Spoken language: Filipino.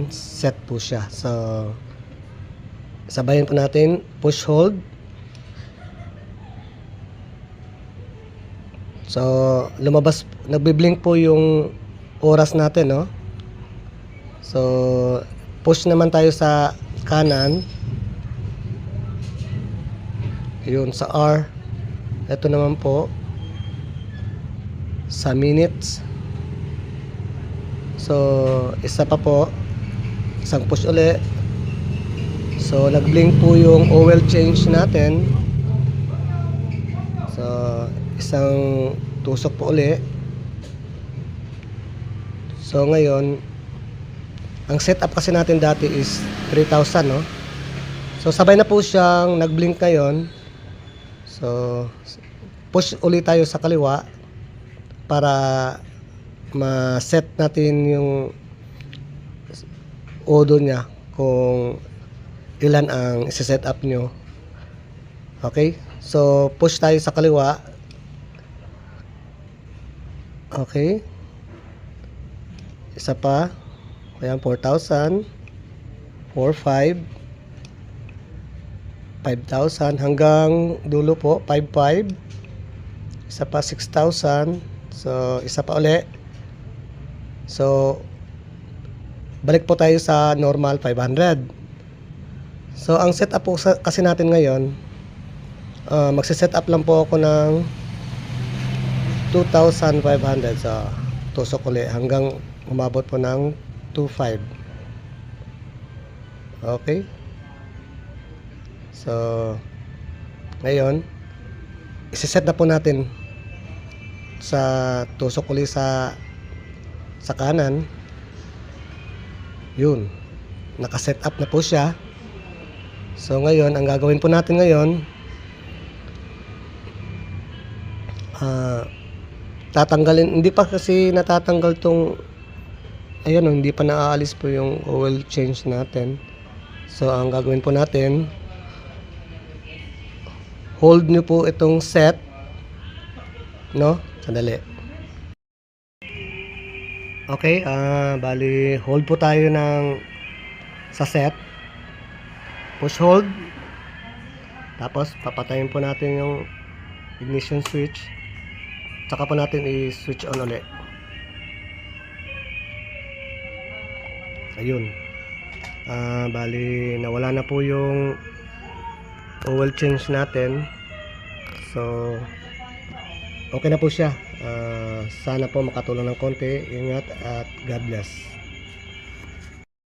set po siya. So, sabayan po natin, push hold. So, lumabas, nagbi-blink po yung oras natin, no? So, push naman tayo sa kanan. Yun, sa R. Ito naman po, sa minutes. So, isa pa po, isang push uli. So, nag-blink po yung oil change natin. So, isang tusok po uli. So, ngayon, ang setup kasi natin dati is 3,000, no? So, sabay na po siyang nag-blink ngayon. So, push ulit tayo sa kaliwa para ma-set natin yung odo niya kung ilan ang isi-set up nyo. Okay? So, push tayo sa kaliwa. Okay? Isa pa. Ayan, 4,000. 4,500. 5,000 hanggang dulo po, 5,500. Isa pa, 6,000. So, isa pa uli. So, balik po tayo sa normal, 500. So, ang setup po kasi natin ngayon, magsiset up lang po ako ng 2,500. So, tusok uli hanggang umabot po ng 2,500. Okay? So, ngayon, isiset na po natin sa tusok uli sa kanan. Yun, nakaset up na po siya. So, ngayon, ang gagawin po natin ngayon, tatanggalin, hindi pa kasi natatanggal tong, ayan, hindi pa naaalis po yung oil change natin. So, ang gagawin po natin, hold nyo po itong set, no? Sandali. Okay, bali, hold po tayo sa set. Push hold. Tapos, papatayin po natin yung ignition switch. Tsaka po natin i-switch on ulit. Ayun. Bali, nawala na po yung oil change natin. So, okay na po siya. Sana po makatulong ng konti. Ingat at God bless.